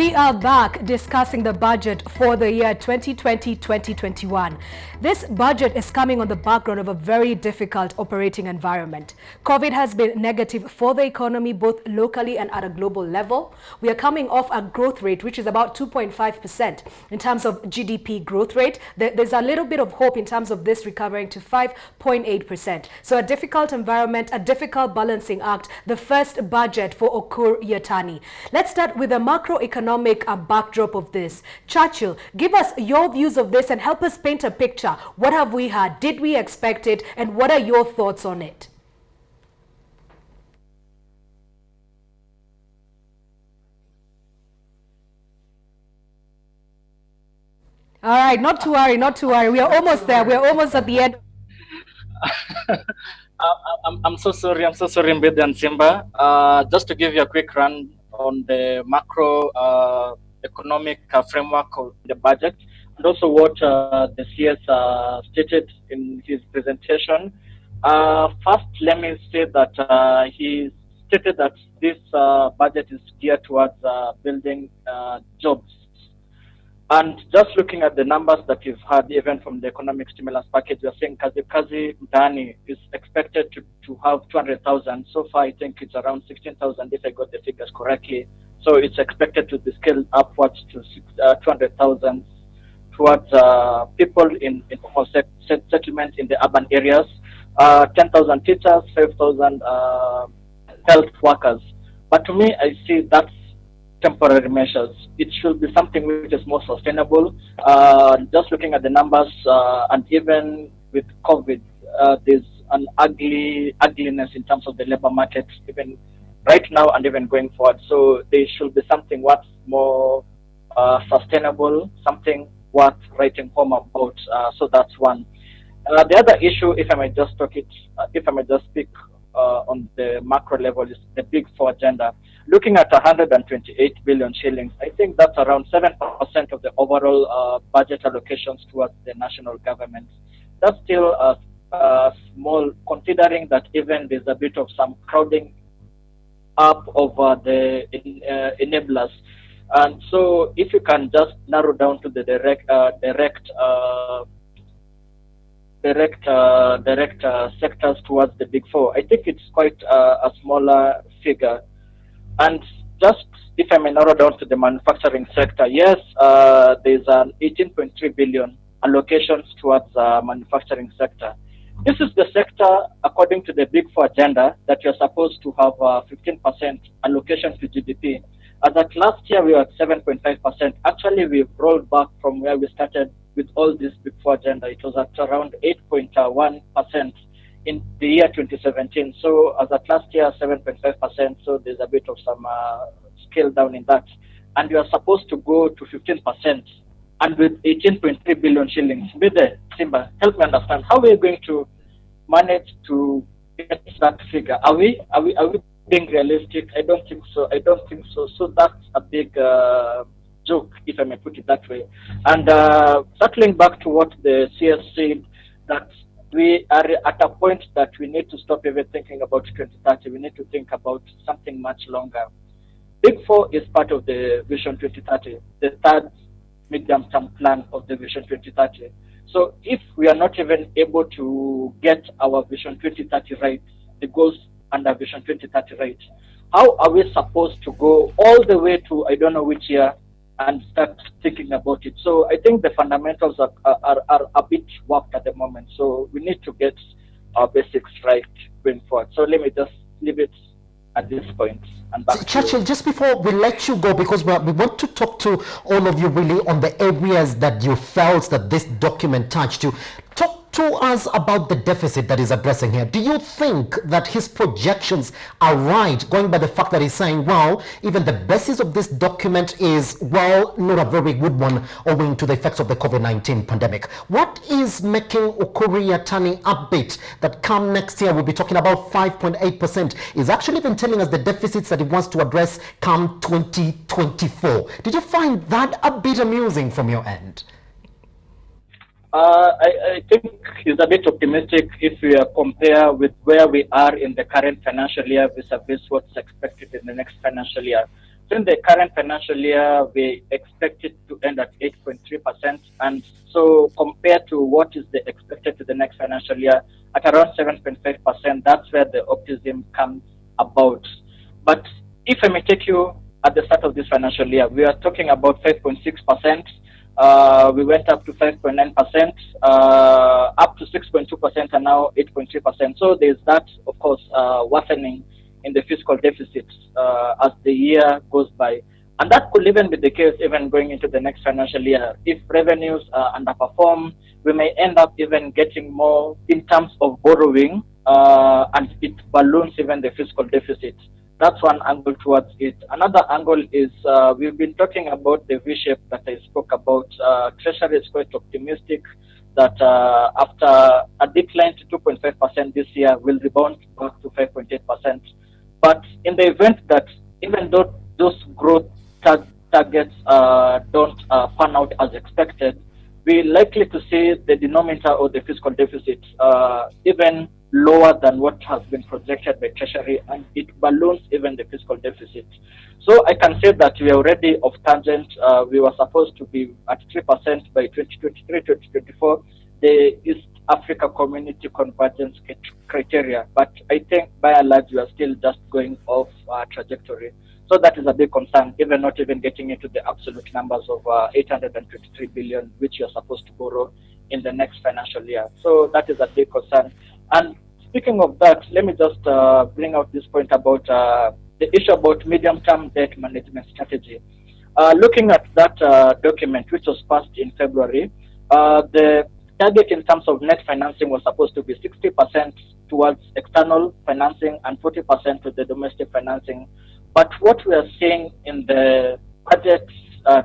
We are back discussing the budget for the year 2020-2021. This budget is coming on the background of a very difficult operating environment. COVID has been negative for the economy, both locally and at a global level. We are coming off a growth rate, which is about 2.5% in terms of GDP growth rate. There's a little bit of hope in terms of this recovering to 5.8%. So a difficult environment, a difficult balancing act, the first budget for Ukur Yatani. Let's start with the macroeconomic backdrop of this. Churchill, give us your views of this and help us paint a picture. What have we had? Did we expect it? And what are your thoughts on it? All right, not to worry, not to worry. We are almost there. We are almost at the end. I'm so sorry, Mbede and Simba. Just to give you a quick run on the macro economic framework of the budget, and also what the CS stated in his presentation. First, let me say that he stated that this budget is geared towards building jobs. And just looking at the numbers that we've had, even from the economic stimulus package, we're saying Kazi Mtani is expected to have 200,000. So far, I think it's around 16,000 if I got the figures correctly. So it's expected to be scaled upwards to 200,000 towards people in settlement in the urban areas, 10,000 teachers, 5,000 health workers. But to me, I see that's temporary measures. It should be something which is more sustainable. Just looking at the numbers, and even with COVID, there's an ugliness in terms of the labor market, even right now and even going forward. So there should be something what's more sustainable, something worth writing home about. So that's one. The other issue, if I may just speak on the macro level, is the Big Four agenda. Looking at 128 billion shillings, I think that's around 7% of the overall budget allocations towards the national government. That's still small, considering that even there's a bit of some crowding up over the enablers. And so if you can just narrow down to the direct sectors towards the Big Four, I think it's quite a smaller figure. And just if I may narrow down to the manufacturing sector, yes, there's an 18.3 billion allocations towards manufacturing sector. This is the sector, according to the Big Four agenda, that you're supposed to have 15% allocation to GDP. As at last year, we were at 7.5%. Actually, we've rolled back from where we started with all this Big Four agenda. It was at around 8.1% in the year 2017. So as at last year, 7.5%. So there's a bit of some scale down in that. And you are supposed to go to 15%. And with 18.3 billion shillings, Bide, Simba, help me understand, how are we going to manage to get that figure? Are we being realistic? I don't think so. So that's a big joke, if I may put it that way. And circling back to what the CS said, that we are at a point that we need to stop even thinking about 2030. We need to think about something much longer. Big Four is part of the Vision 2030, the third medium-term plan of the Vision 2030. So if we are not even able to get our Vision 2030 right, the goals under Vision 2030 right, how are we supposed to go all the way to I don't know which year and start thinking about it? So I think the fundamentals are a bit warped at the moment. So we need to get our basics right going forward. So let me just leave it at this point. And back Churchill, just before we let you go, because we want to talk to all of you really on the areas that you felt that this document touched you. Talk to us about the deficit that he's addressing here. Do you think that his projections are right, going by the fact that he's saying, well, even the basis of this document is, well, not a very good one owing to the effects of the COVID-19 pandemic? What is making Ukur Yatani upbeat that come next year we'll be talking about 5.8%? He's actually even telling us the deficits that he wants to address come 2024. Did you find that a bit amusing from your end? I think it's a bit optimistic if we compare with where we are in the current financial year vis-a-vis what's expected in the next financial year. So in the current financial year, we expect it to end at 8.3%. And so compared to what is the expected to the next financial year at around 7.5%, that's where the optimism comes about. But if I may take you at the start of this financial year, we are talking about 5.6%. We went up to 5.9%, up to 6.2%, and now 8.3%. So there's that, of course, worsening in the fiscal deficit as the year goes by. And that could even be the case even going into the next financial year. If revenues underperform, we may end up even getting more in terms of borrowing, and it balloons even the fiscal deficit. That's one angle towards it. Another angle is we've been talking about the V-shape that I spoke about. Treasury is quite optimistic that after a decline to 2.5% this year, will rebound back to 5.8%. But in the event that even though those growth targets don't pan out as expected, we're likely to see the denominator of the fiscal deficit even lower than what has been projected by Treasury, and it balloons even the fiscal deficit. So I can say that we are already off tangent. We were supposed to be at 3% by 2023-2024, the East Africa Community Convergence criteria. But I think by and large, we are still just going off trajectory. So that is a big concern, even not even getting into the absolute numbers of 823 billion, which you are supposed to borrow in the next financial year. So that is a big concern. And speaking of that, let me just bring out this point about the issue about medium-term debt management strategy. Looking at that document, which was passed in February, the target in terms of net financing was supposed to be 60% towards external financing and 40% to the domestic financing. But what we are seeing in the budget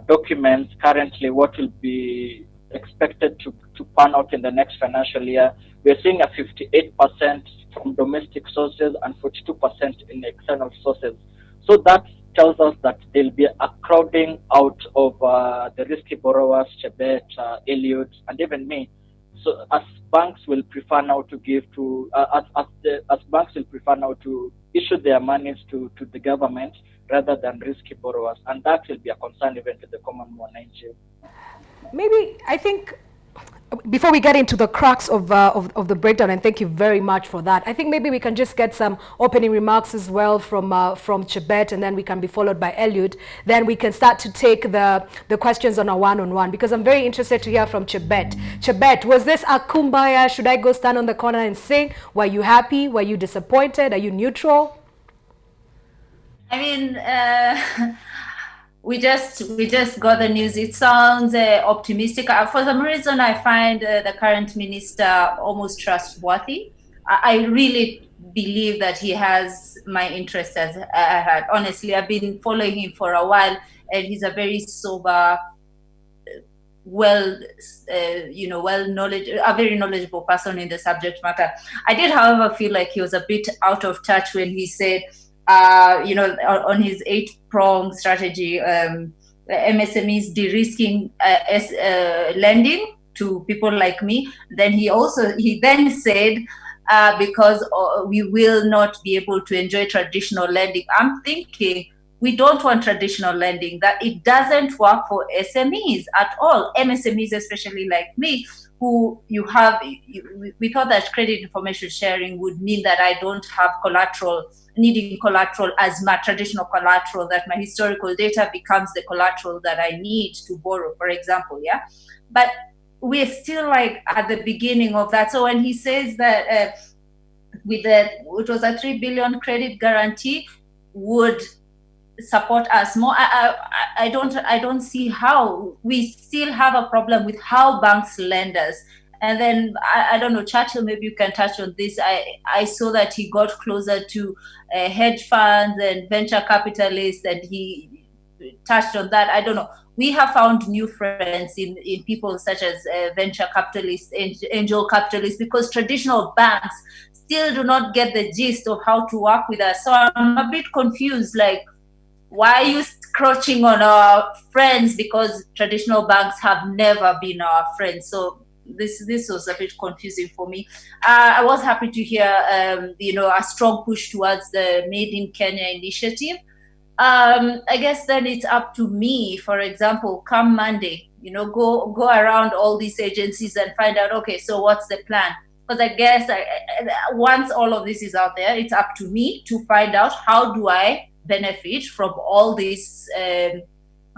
documents currently, what will be expected to pan out in the next financial year, we're seeing a 58% from domestic sources and 42% in external sources. So that tells us that there'll be a crowding out of the risky borrowers, Chebet, Eliud, and even me. So as banks will prefer now to give to, as banks will prefer now to issue their monies to the government rather than risky borrowers. And that will be a concern even to the common mwananchi. Maybe, I think, before we get into the crux of the breakdown, and thank you very much for that, I think maybe we can just get some opening remarks as well from Chebet, and then we can be followed by Eliud. Then we can start to take the questions on a one-on-one, because I'm very interested to hear from Chebet. Chebet, was this a kumbaya? Should I go stand on the corner and sing? Were you happy? Were you disappointed? Are you neutral? I mean, we just got the news. It sounds optimistic. For some reason, I find the current minister almost trustworthy. I really believe that he has my interest as heart. Honestly, I've been following him for a while, and he's a very sober, a very knowledgeable person in the subject matter. I did, however, feel like he was a bit out of touch when he said, on his 8-pronged strategy, MSMEs de-risking lending to people like me. Then he then said, because we will not be able to enjoy traditional lending. I'm thinking we don't want traditional lending, that it doesn't work for SMEs at all. MSMEs, especially like me, who we thought that credit information sharing would mean that I don't have needing collateral as my traditional collateral, that my historical data becomes the collateral that I need to borrow, for example, yeah? But we're still like at the beginning of that. So when he says that it was a 3 billion credit guarantee would support us more, I don't see how. We still have a problem with how banks lend us. And then I don't know, Churchill, maybe you can touch on this. I saw that he got closer to hedge funds and venture capitalists, and he touched on that. I don't know. We have found new friends in people such as venture capitalists, angel capitalists, because traditional banks still do not get the gist of how to work with us. So I'm a bit confused, like, why are you crouching on our friends? Because traditional banks have never been our friends. So this was a bit confusing for me. I was happy to hear, a strong push towards the Made in Kenya initiative. I guess then it's up to me, for example, come Monday, go around all these agencies and find out, okay, so what's the plan? Because I guess once all of this is out there, it's up to me to find out how do I benefit from all these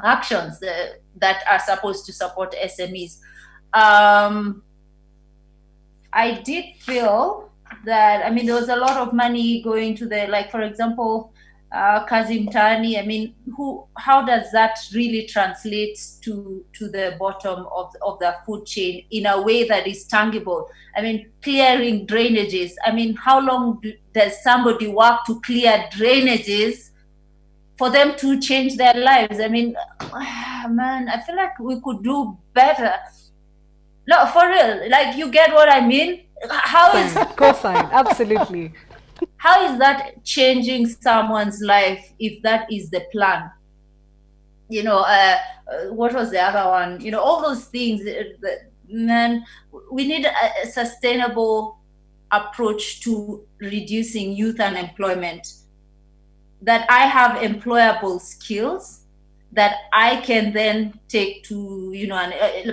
actions that are supposed to support SMEs. I did feel that, there was a lot of money going to like, for example, Kazi Mtaani. How does that really translate to the bottom of the food chain in a way that is tangible? Clearing drainages. How long does somebody work to clear drainages for them to change their lives? Man, I feel like we could do better. No, for real. Like, you get what I mean? How is Cosign, absolutely. How is that changing someone's life if that is the plan? What was the other one? All those things. Man, we need a sustainable approach to reducing youth unemployment. That I have employable skills that I can then take to,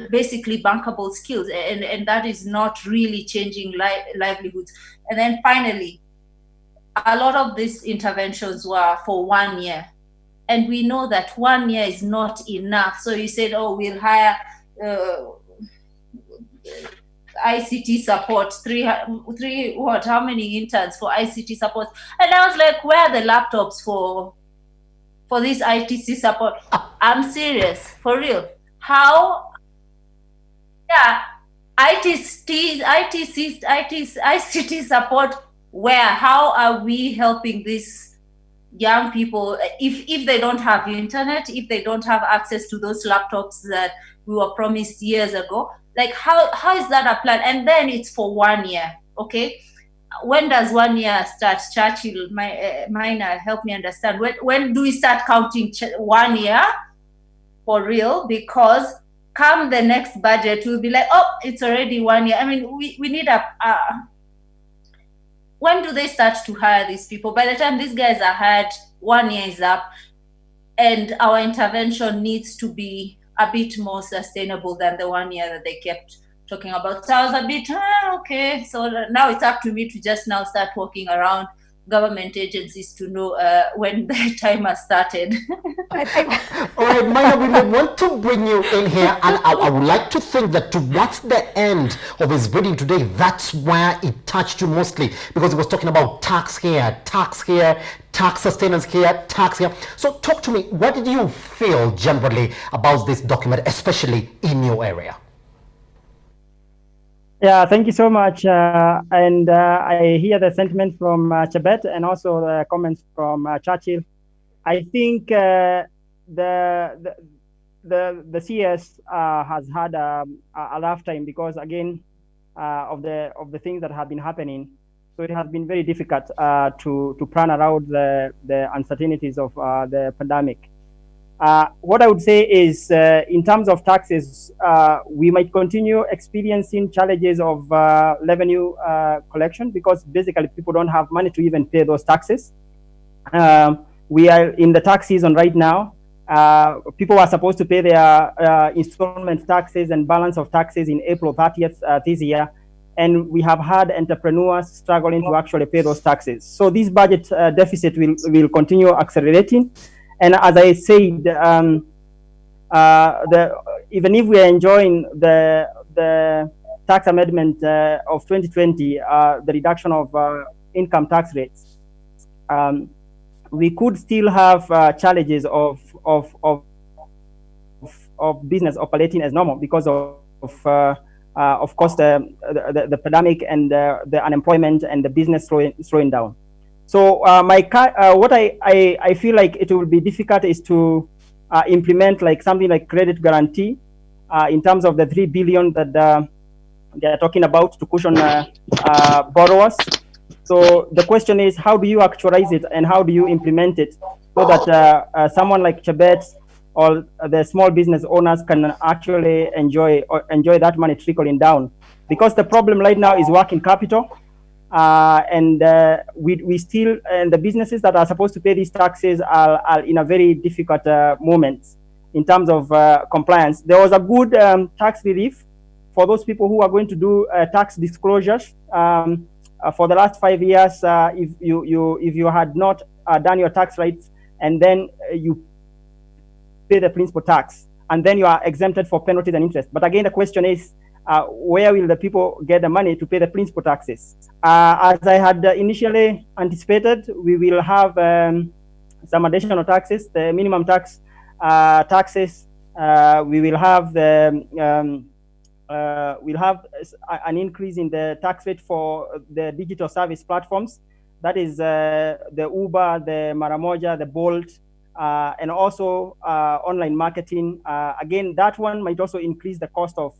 basically bankable skills. And that is not really changing livelihoods. And then finally, a lot of these interventions were for 1 year. And we know that 1 year is not enough. So you said, oh, we'll hire ICT support, how many interns for ICT support? And I was like, where are the laptops for this ITC support? I'm serious, for real. How? Yeah, ICT support. Where? How are we helping these young people if they don't have internet, if they don't have access to those laptops that we were promised years ago? Like, how is that a plan? And then it's for 1 year, okay? When does 1 year start? Churchill, Minor, help me understand. When do we start counting 1 year for real? Because come the next budget, we'll be like, oh, it's already 1 year. We need when do they start to hire these people? By the time these guys are hired, 1 year is up, and our intervention needs to be a bit more sustainable than the 1 year that they kept talking about. So I was a bit, okay, so now it's up to me to just now start walking around government agencies to know when the timer started. All right, Maya, we may want to bring you in here, and I would like to think that towards the end of his reading today, that's where it touched you mostly, because he was talking about tax here, tax sustenance here, tax here. So talk to me, what did you feel generally about this document, especially in your area? Yeah, thank you so much. And I hear the sentiment from Chebet and also the comments from Churchill. I think the CS has had a rough time because, again, of the things that have been happening. So it has been very difficult to plan around the uncertainties of the pandemic. What I would say is, in terms of taxes, we might continue experiencing challenges of revenue collection because basically people don't have money to even pay those taxes. We are in the tax season right now. People are supposed to pay their installment taxes and balance of taxes in April 30th this year. And we have had entrepreneurs struggling to actually pay those taxes. So this budget deficit will continue accelerating. And as I said, even if we are enjoying the tax amendment of 2020, the reduction of income tax rates, we could still have challenges of business operating as normal because of course the pandemic and the unemployment and the business slowing down. So what I feel like it will be difficult is to implement like something like credit guarantee in terms of the 3 billion that they are talking about to cushion borrowers. So the question is, how do you actualize it and how do you implement it so that someone like Chebet or the small business owners can actually enjoy that money trickling down? Because the problem right now is working capital. and we still, and the businesses that are supposed to pay these taxes are in a very difficult moment in terms of compliance. There was a good tax relief for those people who are going to do tax disclosures. For the last 5 years, if you had not done your tax rights, and then you pay the principal tax, and then you are exempted for penalties and interest. But again, the question is, where will the people get the money to pay the principal taxes? As I had initially anticipated, we will have some additional taxes, the minimum tax taxes. We will have we'll have an increase in the tax rate for the digital service platforms. That is the Uber, the Maramoja, the Bolt, and also online marketing. Again, that one might also increase the cost of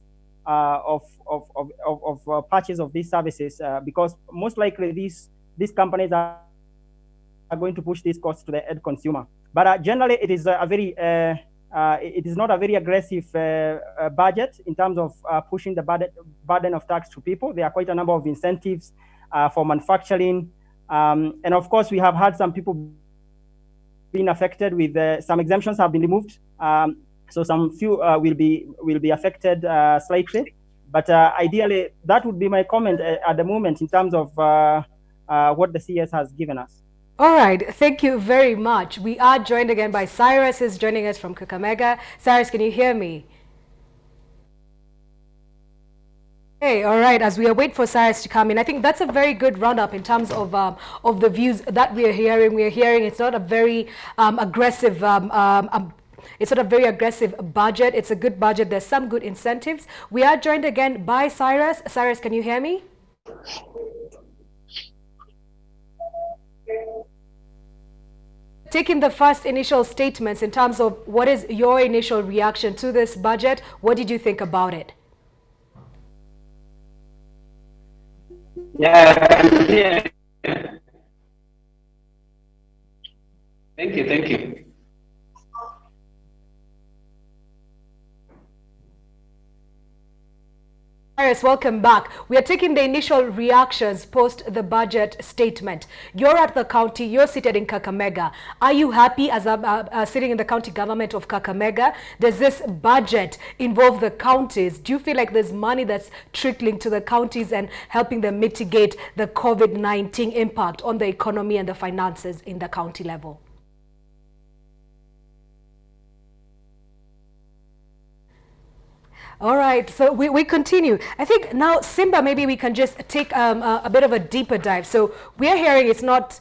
purchase of these services, because most likely these companies are going to push these costs to the end consumer. But generally, it is it is not a very aggressive budget in terms of pushing the burden of tax to people. There are quite a number of incentives for manufacturing, and of course, we have had some people being affected with some exemptions have been removed. So some few will be affected slightly, but ideally that would be my comment at the moment in terms of what the CS has given us. All right, thank you very much. We are joined again by Cyrus, who's joining us from Kakamega. Cyrus, can you hear me? Hey, all right, as we await for Cyrus to come in, I think that's a very good roundup in terms of the views that we are hearing. We are hearing it's not a very aggressive it's not a very aggressive budget. It's a good budget. There's some good incentives. We are joined again by Cyrus. Cyrus, can you hear me? Taking the first initial statements in terms of what is your initial reaction to this budget, what did you think about it? Yeah. Thank you. Cyrus, welcome back. We are taking the initial reactions post the budget statement. You're at the county, you're seated in Kakamega. Are you happy as sitting in the county government of Kakamega? Does this budget involve the counties? Do you feel like there's money that's trickling to the counties and helping them mitigate the COVID-19 impact on the economy and the finances in the county level? All right, so we continue. I think now, Simba, maybe we can just take a bit of a deeper dive. So we're hearing it's not,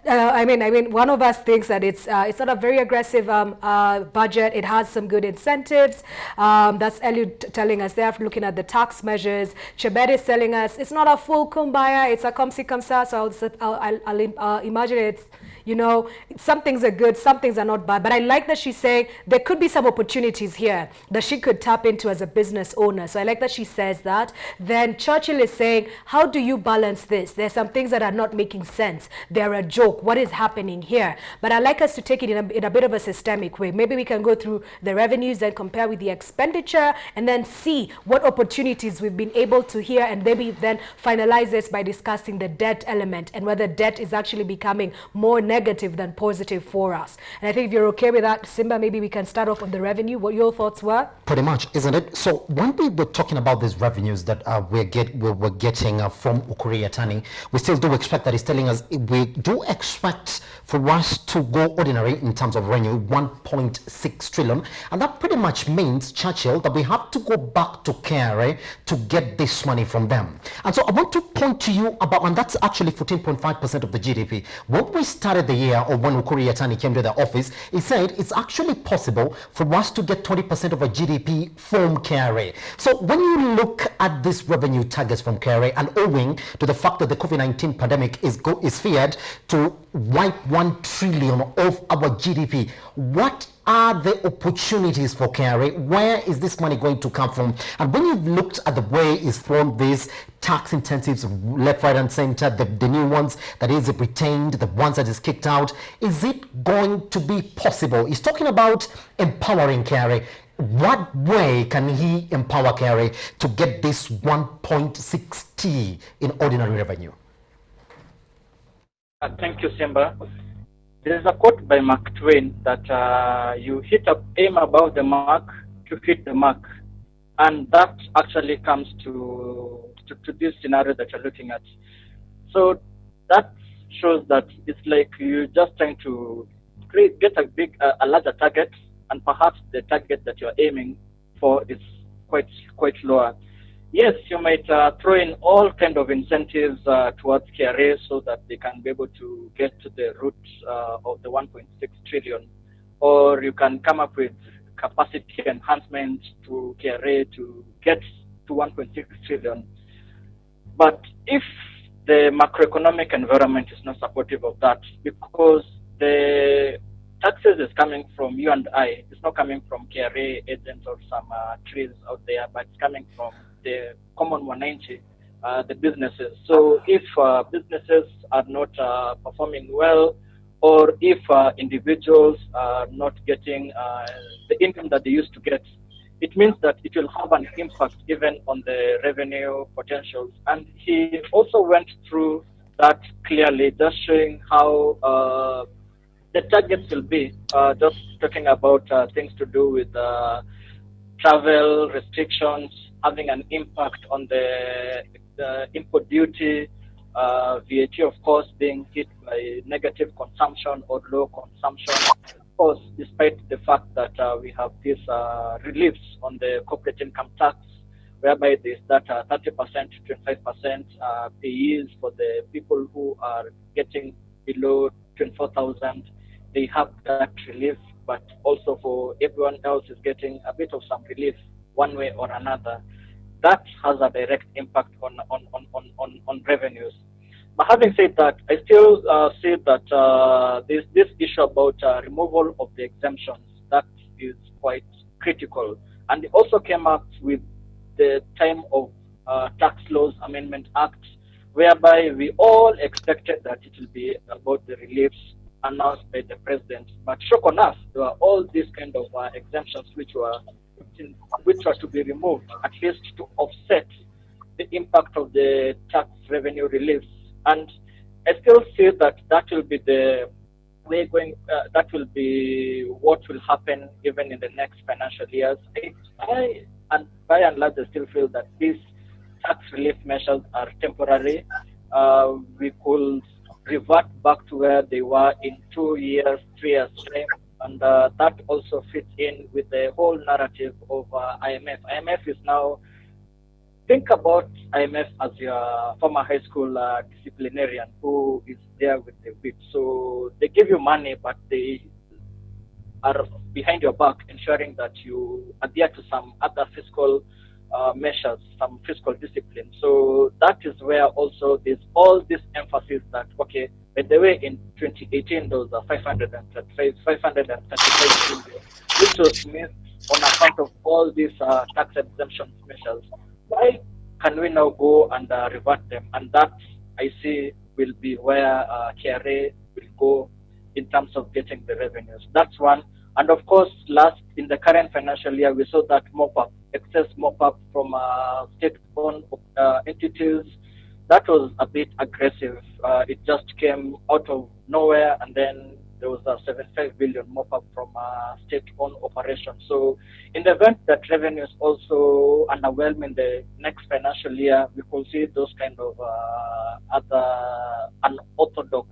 I mean, one of us thinks that it's not a very aggressive budget. It has some good incentives. That's Eliud telling us there, looking at the tax measures. Chebet is telling us it's not a full kumbaya, it's a comme si comme ça. So I'll imagine it's, you know, some things are good, some things are not bad. But I like that she's saying there could be some opportunities here that she could tap into as a business owner. So I like that she says that. Then Churchill is saying, how do you balance this? There's some things that are not making sense. They're a joke. What is happening here? But I like us to take it in a bit of a systemic way. Maybe we can go through the revenues and compare with the expenditure and then see what opportunities we've been able to hear, and maybe then finalize this by discussing the debt element and whether debt is actually becoming more negative than positive for us. And I think if you're okay with that, Simba, maybe we can start off on the revenue, what your thoughts were. Pretty much, isn't it? So when we were talking about these revenues that we're getting from Ukur Yatani, we still do expect that he's telling us we do expect for us to go ordinary in terms of revenue, 1.6 trillion. And that pretty much means, Churchill, that we have to go back to KRA to get this money from them. And so I want to point to you about, and that's actually 14.5% of the GDP. When we started the year, or when Ukur Yatani came to the office, he said it's actually possible for us to get 20% of our GDP from KRA. So when you look at these revenue targets from KRA, and owing to the fact that the COVID-19 pandemic is feared to wipe 1 trillion of our GDP, what are the opportunities for KRA? Where is this money going to come from? And when you've looked at the way it's formed, these tax incentives left, right and center, the new ones that is retained, the ones that is kicked out, is it going to be possible? He's talking about empowering KRA. What way can he empower KRA to get this 1.6 T in ordinary revenue? Thank you, Simba. There's a quote by Mark Twain that you aim above the mark to hit the mark, and that actually comes to this scenario that you're looking at. So that shows that it's like you're just trying to get a larger target, and perhaps the target that you're aiming for is quite lower. Yes, you might throw in all kind of incentives towards KRA so that they can be able to get to the root of the 1.6 trillion, or you can come up with capacity enhancement to KRA to get to 1.6 trillion. But if the macroeconomic environment is not supportive of that, because the taxes is coming from you and I, it's not coming from KRA agents or some trees out there, but it's coming from the common wananchi, the businesses. So if businesses are not performing well, or if individuals are not getting the income that they used to get, it means that it will have an impact even on the revenue potentials. And he also went through that clearly, just showing how the targets will be, just talking about things to do with travel restrictions having an impact on the import duty, VAT, of course, being hit by negative consumption or low consumption. Of course, despite the fact that we have these reliefs on the corporate income tax, whereby there's that 30% to 25% payees for the people who are getting below 24,000. They have that relief, but also for everyone else is getting a bit of some relief one way or another. That has a direct impact on revenues. But having said that, I still say that this issue about removal of the exemptions, that is quite critical. And it also came up with the time of Tax Laws Amendment Act, whereby we all expected that it will be about the reliefs announced by the president. But shock on us, there were all these kind of exemptions which were to be removed, at least to offset the impact of the tax revenue reliefs. And I still see that that will be the way going. That will be what will happen even in the next financial years. By and large, I still feel that these tax relief measures are temporary. We could revert back to where they were in 2 years, 3 years time, and that also fits in with the whole narrative of IMF. IMF is now, think about IMF as your former high school disciplinarian who is there with the whip. So they give you money, but they are behind your back, ensuring that you adhere to some other fiscal measures, some fiscal discipline. So that is where also there's all this emphasis that, okay, by the way, in 2018, those are 535 billion, which was missed on account of all these tax exemption measures. Why can we now go and revert them? And that, I see, will be where KRA will go in terms of getting the revenues. That's one. And of course, last, in the current financial year, we saw that mop-up, excess mop-up from state-owned entities. That was a bit aggressive. It just came out of nowhere, and then there was a 75 billion mop-up from state-owned operations. So in the event that revenues also underwhelm in the next financial year, we could see those kind of other unorthodox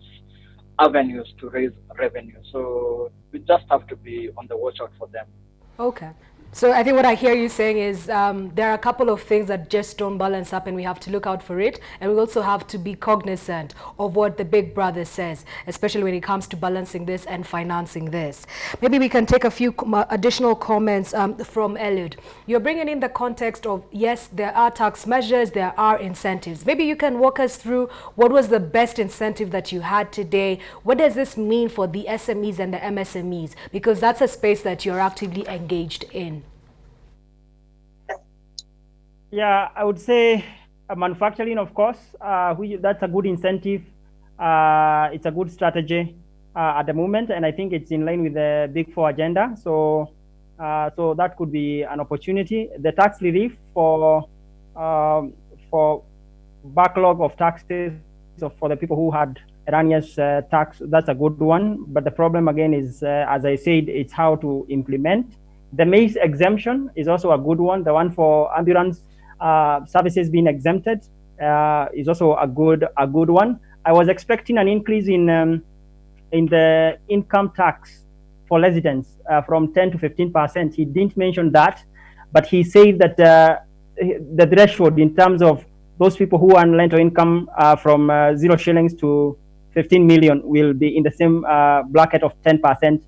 avenues to raise revenue. So we just have to be on the watch out for them. Okay. So I think what I hear you saying is there are a couple of things that just don't balance up and we have to look out for it. And we also have to be cognizant of what the big brother says, especially when it comes to balancing this and financing this. Maybe we can take a few additional comments from Eliud. You're bringing in the context of, yes, there are tax measures, there are incentives. Maybe you can walk us through what was the best incentive that you had today. What does this mean for the SMEs and the MSMEs? Because that's a space that you're actively engaged in. Yeah, I would say manufacturing, of course, that's a good incentive. It's a good strategy at the moment, and I think it's in line with the Big Four agenda. So that could be an opportunity. The tax relief for backlog of taxes for the people who had erroneous tax, that's a good one. But the problem again is, as I said, it's how to implement. The maize exemption is also a good one. The one for ambulance services being exempted is also a good one. I was expecting an increase in the income tax for residents from 10 to 15%. He didn't mention that, but he said that the threshold in terms of those people who earn rental income from 0 shillings to 15 million will be in the same bracket of 10%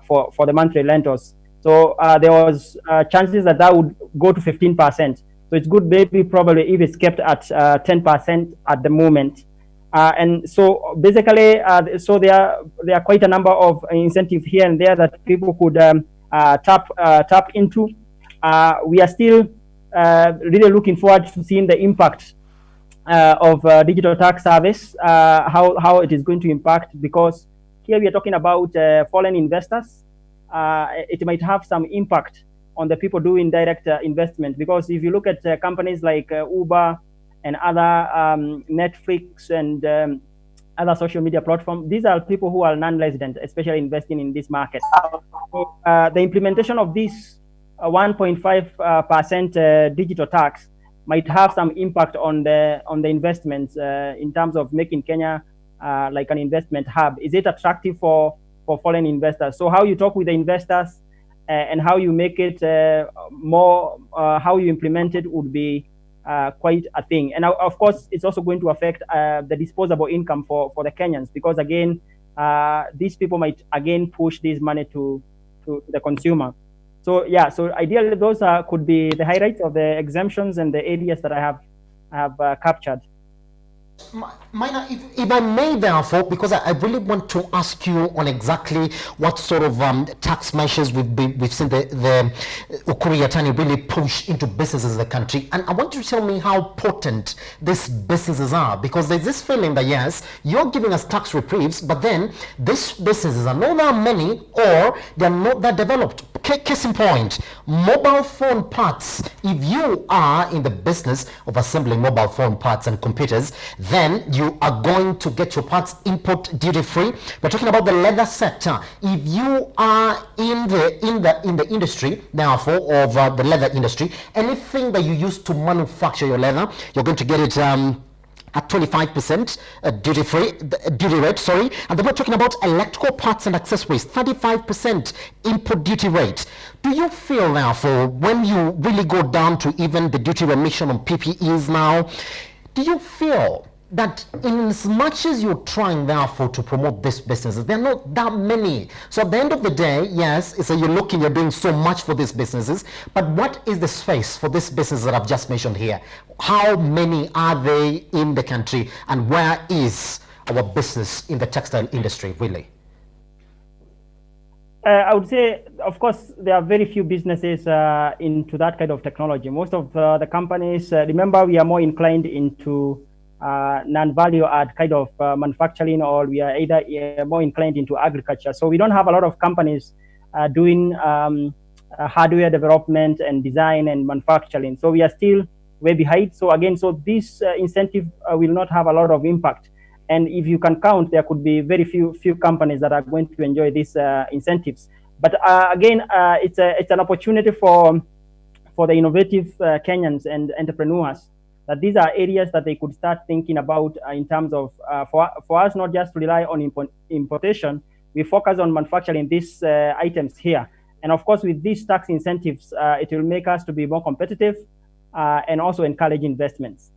for the monthly rentals. So there was chances that would go to 15%. So it's good, maybe probably if it's kept at 10% at the moment. And so basically, so there are quite a number of incentives here and there that people could tap into. We are still really looking forward to seeing the impact of digital tax service, how it is going to impact, because here we are talking about foreign investors. It might have some impact on the people doing direct investment, because if you look at companies like Uber and other Netflix and other social media platforms, these are people who are non-resident, especially investing in this market. So, the implementation of this 1.5% digital tax might have some impact on the investments in terms of making Kenya like an investment hub. Is it attractive for foreign investors? So how you talk with the investors and how you make it more, how you implement it would be quite a thing. And of course, it's also going to affect the disposable income for the Kenyans, because again, these people might again push this money to the consumer. So yeah, so ideally those could be the highlights of the exemptions and the areas that I have captured. Maina, if I may, therefore, because I really want to ask you on exactly what sort of tax measures we've seen the Ukuri attorney really push into businesses in the country, and I want you to tell me how potent these businesses are, because there's this feeling that yes, you're giving us tax reprieves, but then these businesses are not that many or they're not that developed. Case in point, mobile phone parts. If you are in the business of assembling mobile phone parts and computers, then you are going to get your parts import duty free. We're talking about the leather sector. If you are in the industry, therefore, of the leather industry, anything that you use to manufacture your leather, you're going to get it at 25% duty rate, sorry. And then we're talking about electrical parts and accessories, 35% import duty rate. Do you feel, therefore, when you really go down to even the duty remission on PPEs now, do you feel that in as much as you're trying, therefore, to promote these businesses, there are not that many? So at the end of the day, yes, it's you're doing so much for these businesses, but what is the space for these businesses that I've just mentioned here? How many are they in the country, and where is our business in the textile industry, really? I would say, of course, there are very few businesses into that kind of technology. Most of the companies, remember, we are more inclined into non-value add kind of manufacturing, or we are either more inclined into agriculture. So we don't have a lot of companies doing hardware development and design and manufacturing. So we are still way behind. So again, so this incentive will not have a lot of impact. And if you can count, there could be very few companies that are going to enjoy these incentives. But again, it's an opportunity for the innovative Kenyans and entrepreneurs, that these are areas that they could start thinking about in terms of, for us, not just to rely on importation, we focus on manufacturing these items here. And of course, with these tax incentives, it will make us to be more competitive and also encourage investments.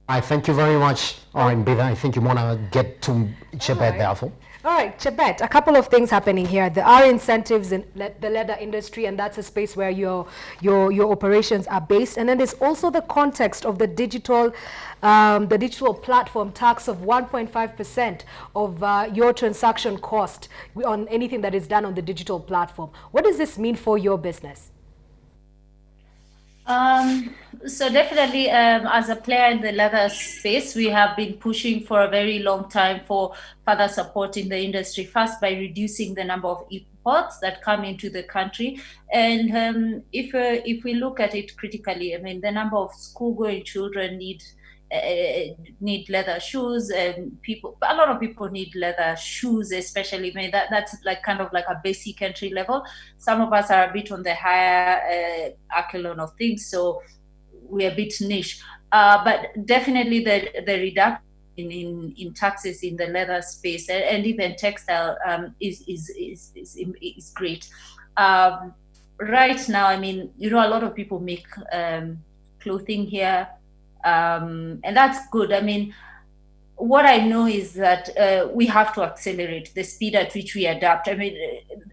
I thank you very much, Mbida. I think you want to get to Chebet, therefore. All right, Chebet, a couple of things happening here. There are incentives in the leather industry, and that's a space where your operations are based. And then there's also the context of the digital platform tax of 1.5% of your transaction cost on anything that is done on the digital platform. What does this mean for your business? So definitely, as a player in the leather space, we have been pushing for a very long time for further supporting the industry, first by reducing the number of imports that come into the country. And if we look at it critically, I mean, the number of school-going children need need leather shoes, and a lot of people need leather shoes, especially. I mean, that's like kind of like a basic entry level. Some of us are a bit on the higher echelon of things, so we're a bit niche. But definitely the reduction in taxes in the leather space and even textile is great. Right now, I mean, a lot of people make clothing here, and that's good. I mean, what I know is that we have to accelerate the speed at which we adapt. I mean,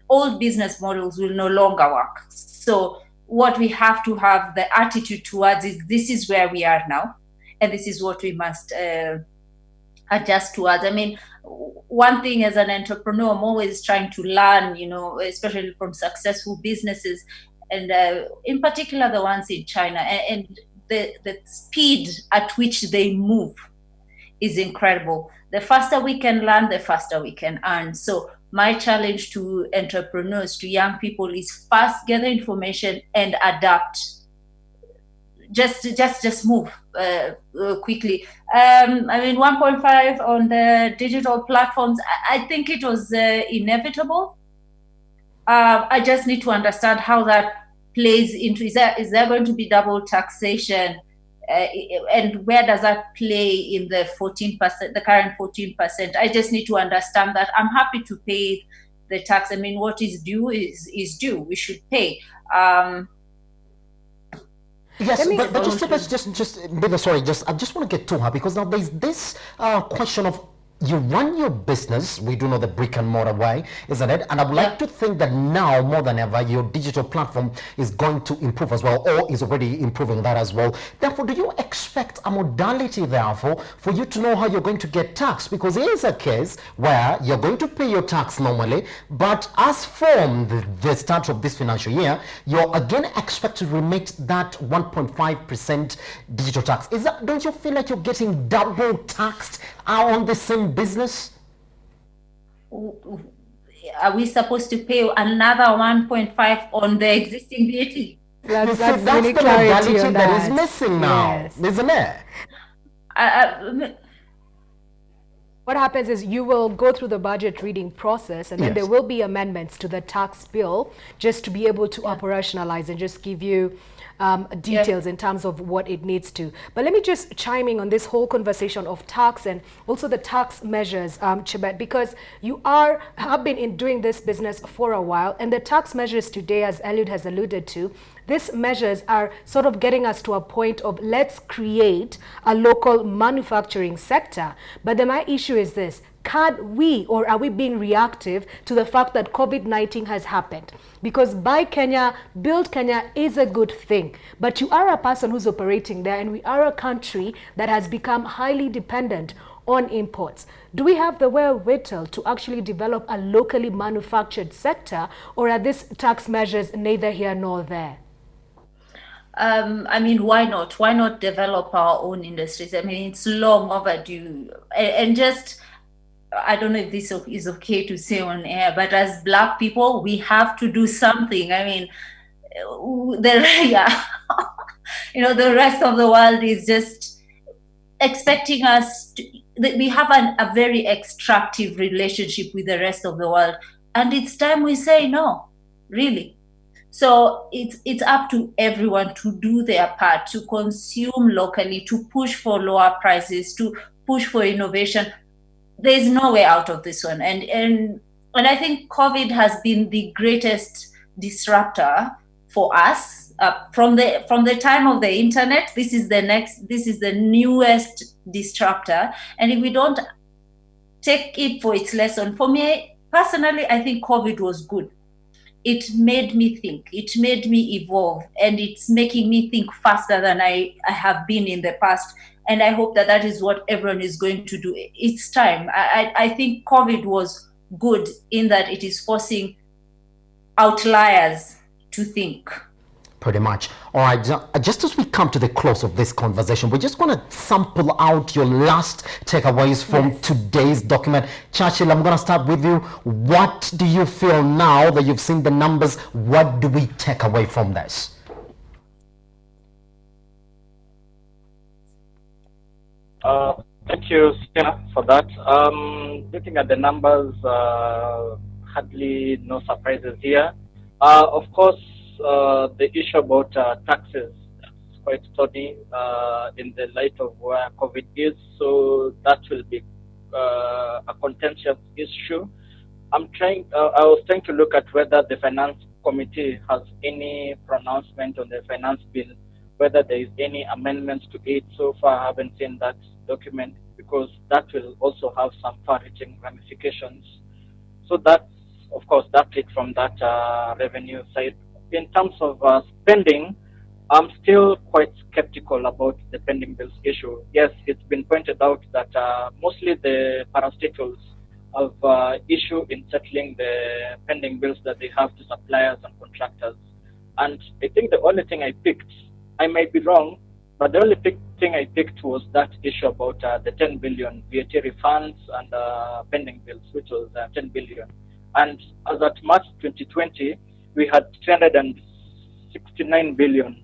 old business models will no longer work. So what we have to have the attitude towards is this is where we are now, and this is what we must adjust towards. I mean, one thing as an entrepreneur, I'm always trying to learn, especially from successful businesses, and in particular the ones in China, and the speed at which they move is incredible. The faster we can learn, the faster we can earn. So my challenge to entrepreneurs, to young people, is first gather information and adapt. Just move quickly. I mean, 1.5 on the digital platforms, I think it was inevitable. I just need to understand how that plays into, is there going to be double taxation? And where does that play in the 14%, the current 14%? I just need to understand that. I'm happy to pay the tax. I mean, what is due is due. We should pay. Yes, but I just want to get to her, because now there's this question of, you run your business, we do know the brick and mortar way, isn't it? And I would like to think that now more than ever your digital platform is going to improve as well, or is already improving that as well. Therefore, do you expect a modality, therefore, for you to know how you're going to get taxed? Because here is a case where you're going to pay your tax normally, but as from the start of this financial year, you're again expected to remit that 1.5% digital tax. Don't you feel like you're getting double taxed on the same business? Are we supposed to pay another 1.5 on the existing VAT? That's the modality that is missing now, isn't it? What happens is you will go through the budget reading process, and then there will be amendments to the tax bill just to be able to operationalize and just give you details in terms of what it needs to. But let me just chime in on this whole conversation of tax and also the tax measures, Chebet, because you have been doing this business for a while, and the tax measures today, as Eliud has alluded to, these measures are sort of getting us to a point of let's create a local manufacturing sector. But then my issue is this: can we, or are we being reactive to the fact that COVID-19 has happened? Because Buy Kenya, Build Kenya is a good thing, but you are a person who's operating there, and we are a country that has become highly dependent on imports. Do we have the wherewithal to actually develop a locally manufactured sector, or are these tax measures neither here nor there? I mean, why not? Why not develop our own industries? I mean, it's long overdue. And just, I don't know if this is okay to say on air, but as Black people, we have to do something. I mean, the rest of the world is just expecting us to, we have a very extractive relationship with the rest of the world. And it's time we say no, really. So it's up to everyone to do their part, to consume locally, to push for lower prices, to push for innovation. There's no way out of this one. And I think COVID has been the greatest disruptor for us. From the time of the internet, this is the newest disruptor. And if we don't take it for its lesson, for me personally, I think COVID was good. It made me think, it made me evolve, and it's making me think faster than I have been in the past. And I hope that is what everyone is going to do. It's time. I think COVID was good in that it is forcing outliers to think. Pretty much. All right, just as we come to the close of this conversation, we're just going to sample out your last takeaways from today's document. Churchill, I'm going to start with you. What do you feel now that you've seen the numbers? What do we take away from this? Thank you, Sina, for that. Looking at the numbers, hardly no surprises here. Of course, the issue about taxes is quite stony in the light of where COVID is, so that will be a contentious issue. I was trying to look at whether the finance committee has any pronouncement on the finance bill, whether there is any amendments to it. So far, I haven't seen that document because that will also have some far-reaching ramifications. So that's, of course, that's it from that revenue side. In terms of spending, I'm still quite skeptical about the pending bills issue. Yes, it's been pointed out that mostly the parastatals have issue in settling the pending bills that they have to suppliers and contractors. And I think the only thing I picked, I might be wrong, but the only thing I picked was that issue about the 10 billion VAT refunds and pending bills, which was 10 billion. And as at March 2020, we had 369 billion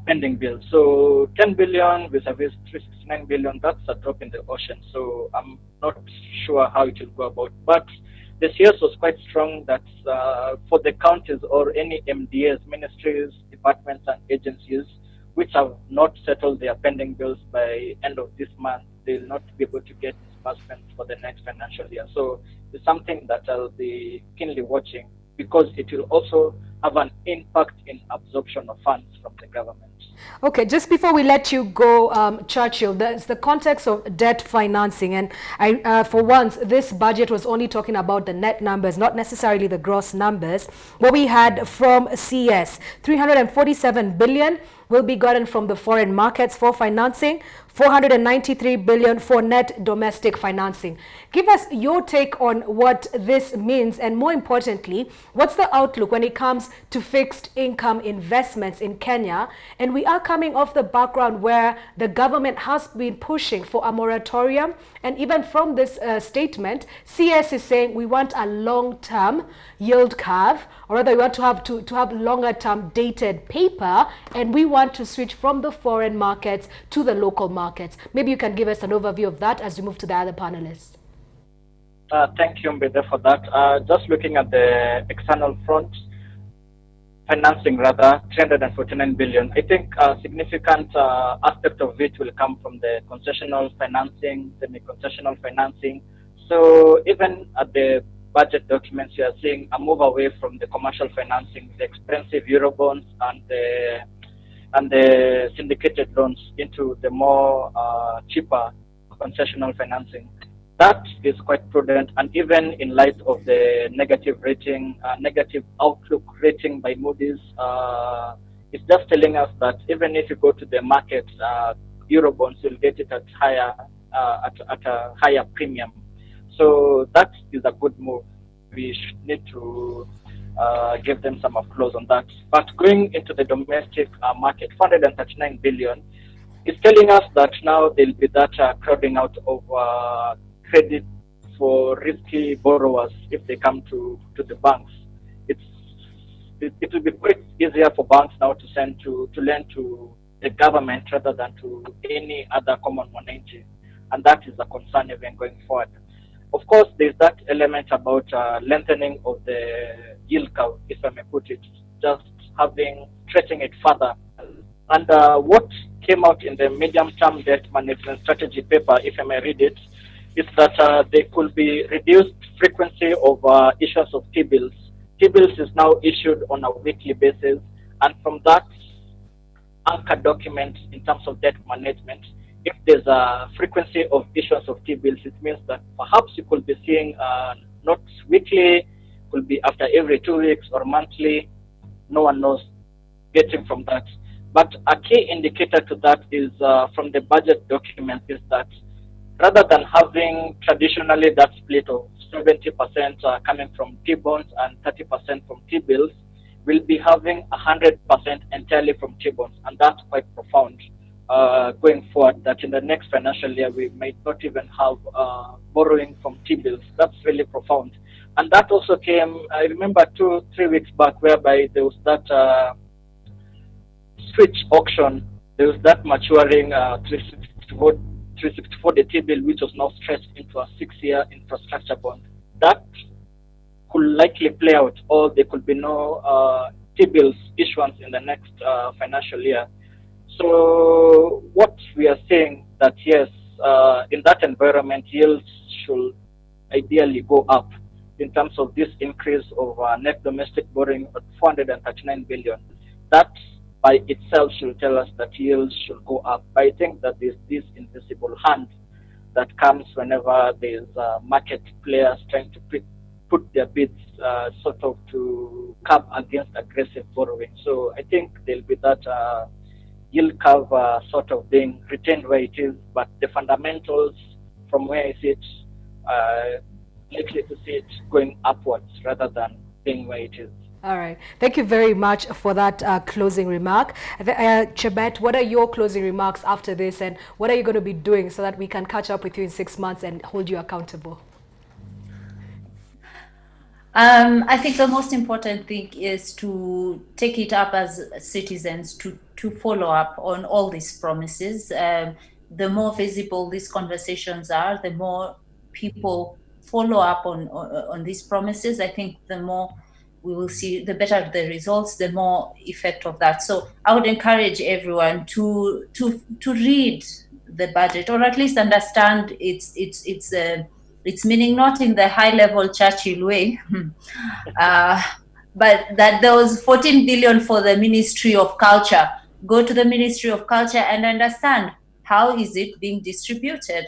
pending bills. So 10 billion vis-a-vis 369 billion, that's a drop in the ocean. So I'm not sure how it will go about. But the CS was quite strong that for the counties or any MDAs, ministries, departments, and agencies which have not settled their pending bills by end of this month, they will not be able to get disbursements for the next financial year. So it's something that I'll be keenly watching because it will also have an impact in absorption of funds from the government. Okay, just before we let you go, Churchill, there's the context of debt financing. And for once, this budget was only talking about the net numbers, not necessarily the gross numbers. What we had from CS, 347 billion will be gotten from the foreign markets for financing, 493 billion for net domestic financing. Give us your take on what this means, and more importantly, what's the outlook when it comes to fixed income investments in Kenya? And we are coming off the background where the government has been pushing for a moratorium, and even from this statement, CS is saying we want a long-term yield curve, or rather we want to have longer-term dated paper, and we want to switch from the foreign markets to the local markets. Maybe you can give us an overview of that as we move to the other panelists. Thank you, Mbede, for that. Just looking at the external front, financing rather, 349 billion. I think a significant aspect of it will come from the concessional financing, semi-concessional financing. So even at the budget documents, you are seeing a move away from the commercial financing, the expensive Eurobonds and the syndicated loans into the more cheaper concessional financing. That is quite prudent, and even in light of the negative rating, negative outlook rating by Moody's, it's just telling us that even if you go to the market, Eurobonds will get it at a higher premium. So that is a good move. We should need to give them some applause on that. But going into the domestic market, 439 billion is telling us that now there'll be that crowding out of credit for risky borrowers if they come to the banks. It will be quite easier for banks now to lend to the government rather than to any other common mwananchi, and that is a concern even going forward. Of course, there's that element about lengthening of the yield curve, if I may put it, just stretching it further. And what came out in the medium-term debt management strategy paper, if I may read it, is that there could be reduced frequency of issuance of T-bills. T-bills is now issued on a weekly basis, and from that anchor document in terms of debt management, if there's a frequency of issuance of T-bills, it means that perhaps you could be seeing not weekly, could be after every 2 weeks or monthly. No one knows getting from that. But a key indicator to that is from the budget document is that rather than having traditionally that split of 70% coming from T-bonds and 30% from T-bills, we'll be having 100% entirely from T-bonds, and that's quite profound. Going forward, that in the next financial year we might not even have borrowing from T-bills. That's really profound. And that also came, I remember 2-3 weeks back, whereby there was that switch auction. There was that maturing 364 364, the T-bill, which was now stretched into a 6-year infrastructure bond. That could likely play out, or there could be no T-bills issuance in the next financial year. So what we are saying that yes, in that environment, yields should ideally go up in terms of this increase of net domestic borrowing of 439 billion. That by itself should tell us that yields should go up. But I think that there's this invisible hand that comes whenever there's market players trying to put their bids sort of to curb against aggressive borrowing. So I think there'll be that yield curve sort of being retained where it is, but the fundamentals from where I sit, likely to see it going upwards rather than being where it is. All right. Thank you very much for that closing remark. Chebet, what are your closing remarks after this, and what are you going to be doing so that we can catch up with you in 6 months and hold you accountable? I think the most important thing is to take it up as citizens to follow up on all these promises. The more visible these conversations are, the more people follow up on these promises. I think the more we will see, the better the results, the more effect of that. So I would encourage everyone to read the budget, or at least understand its meaning, not in the high level Churchill way, but that there was 14 billion for the Ministry of Culture. Go to the Ministry of Culture and understand how is it being distributed,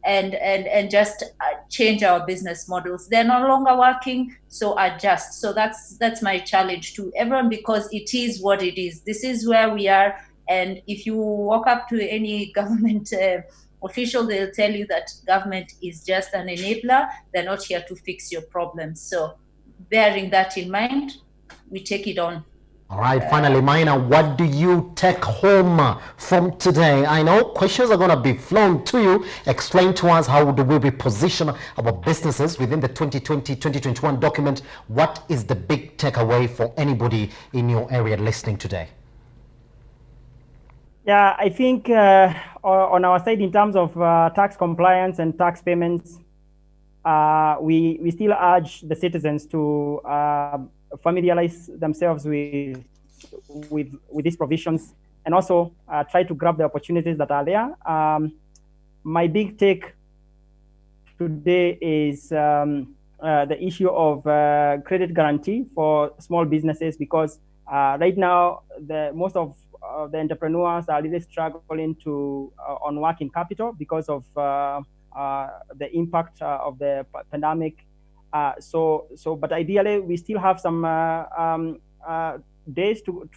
and just change our business models. They're no longer working, so adjust. So that's my challenge to everyone, because it is what it is. This is where we are, and if you walk up to any government official, they'll tell you that government is just an enabler. They're not here to fix your problems. So bearing that in mind, we take it on. All right, finally, Maina, what do you take home from today? I know questions are going to be flown to you. Explain to us, how do we reposition our businesses within the 2020-2021 document? What is the big takeaway for anybody in your area listening today? Yeah, I think on our side, in terms of tax compliance and tax payments, we still urge the citizens to familiarize themselves with these provisions, and also try to grab the opportunities that are there. My big take today is the issue of credit guarantee for small businesses, because right now most of the entrepreneurs are really struggling on working capital because of the impact of the pandemic. But ideally, we still have some days to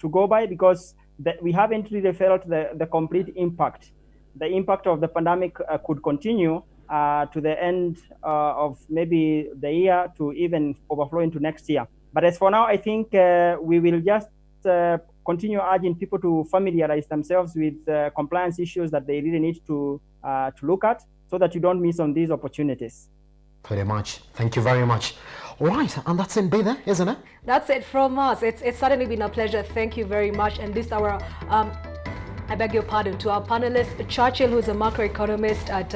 go by, because we haven't really felt the complete impact. The impact of the pandemic could continue to the end of maybe the year, to even overflow into next year. But as for now, I think we will just continue urging people to familiarize themselves with compliance issues that they really need to look at, so that you don't miss on these opportunities. Very much. Thank you very much. All right, and that's in there, isn't it? That's it from us. It's certainly been a pleasure. Thank you very much. And this our I beg your pardon, to our panelists, Churchill, who is a macroeconomist at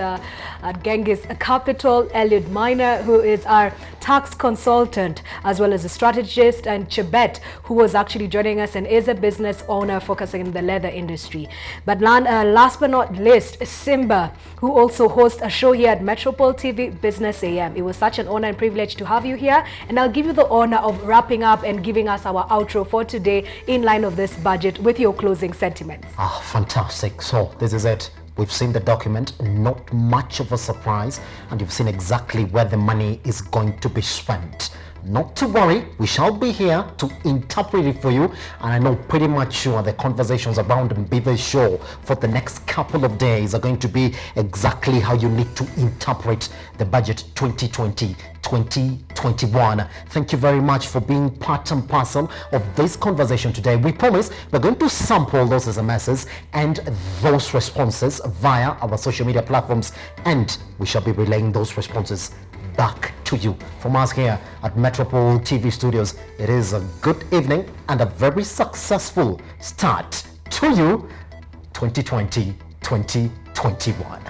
Genghis Capital, Elliot Miner, who is our tax consultant as well as a strategist, and Chebet, who was actually joining us and is a business owner focusing in the leather industry. But last but not least, Simba, who also hosts a show here at Metropole TV, Business AM. It was such an honor and privilege to have you here, and I'll give you the honor of wrapping up and giving us our outro for today in line of this budget with your closing sentiments. Fantastic. So this is it. We've seen the document, not much of a surprise, and you've seen exactly where the money is going to be spent. Not to worry, we shall be here to interpret it for you, and I know pretty much sure the conversations around Mbive Show for the next couple of days are going to be exactly how you need to interpret the budget 2020-2021. Thank you very much for being part and parcel of this conversation today. We promise we're going to sample those SMSs and those responses via our social media platforms, and we shall be relaying those responses back to you. From us here at Metropole TV Studios, it is a good evening and a very successful start to you 2020-2021. 2021.